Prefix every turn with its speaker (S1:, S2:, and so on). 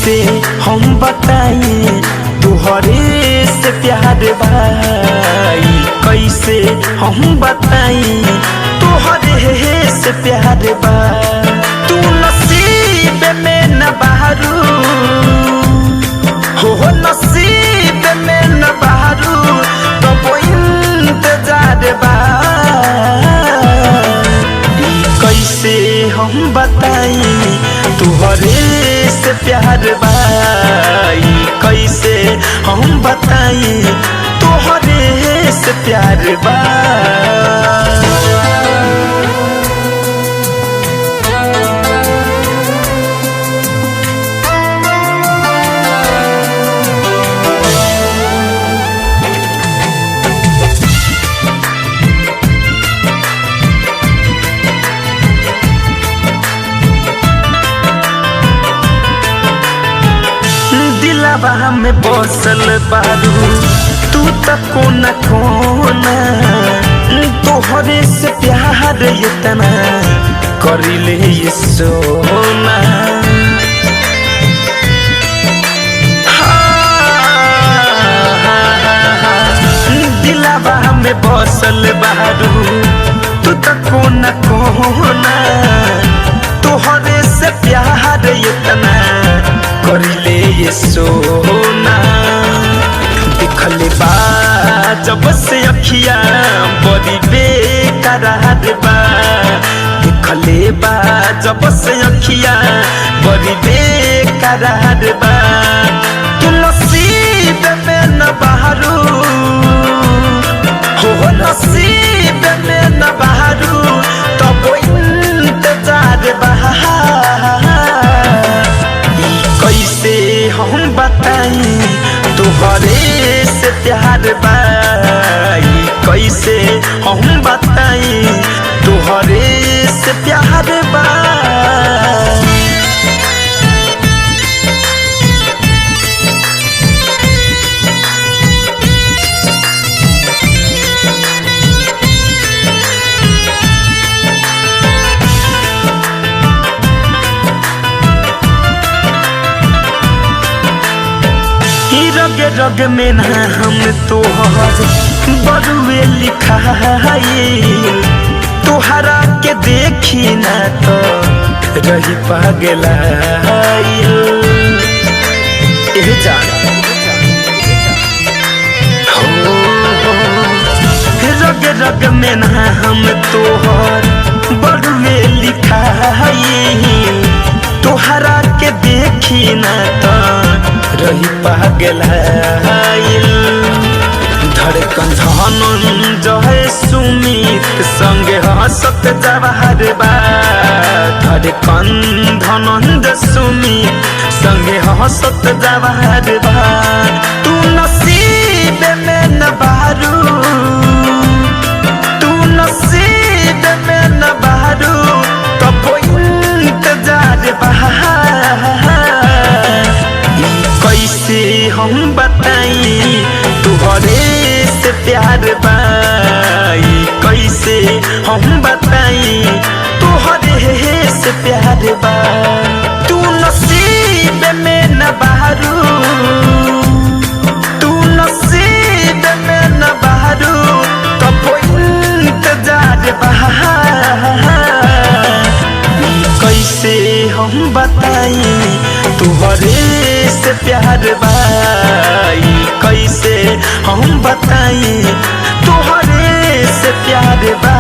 S1: कैसे हम बताई तुहरे से प्यार भाई, कैसे हम बताई तुहरे से प्यार बा। तू नसीब में न बहरू हो नसीब में न बहरू तो वो इंतजार बा। कैसे हम बताई तुहरे से प्यार भाई, कैसे हम बताई तुहरे से प्यार बा। दिलवा में बसल बारू तू तक कोना कोना, तोहरे से प्यार इतना करिले ये सोना। दिलवा में बसल बारू तू तक कोना कोना, तोहरे से प्यार इतना करिले ये सोना। दिखले बा जब से अखिया बड़ी बेकरार बा, दिखले बा जब से अखिया बड़ी बेकरार बा। तू नसीब में न बहरू हो नसीब में न बहरू तो वो इंतजार बा। कैसे हम बताई तुहरे से प्यार भाई, कैसे हम बताई तुहरे से प्यार बा। रग रग में ना हम तोहर बरुए लिखाई, तोहरा के देखी ना तो रही पागलाई। जान रग रग में ना हम तोहर बरुए लिखाई, तोहरा के देखी ना तो रही पागलाइल। धड़कन धनंजय सुमित संगे हंसत जवाहर बा, धड़कन धनंजय सुमित संगे हंसत जवाहर बा। तू नसीब में न बहरू, तू नसीब में न बहरू तो वो इंतजार बा। कैसे हम बताई तुहरे से प्यार भाई, कैसे हम बताई तुहरे से प्यार बा। तू नसीब में न बहरू, तू नसीब में न बहरू तो वो इंतजार बा। कैसे हम बताई तुहरे से प्यार भाई, कैसे हम बताई तुहरे से प्यार बा।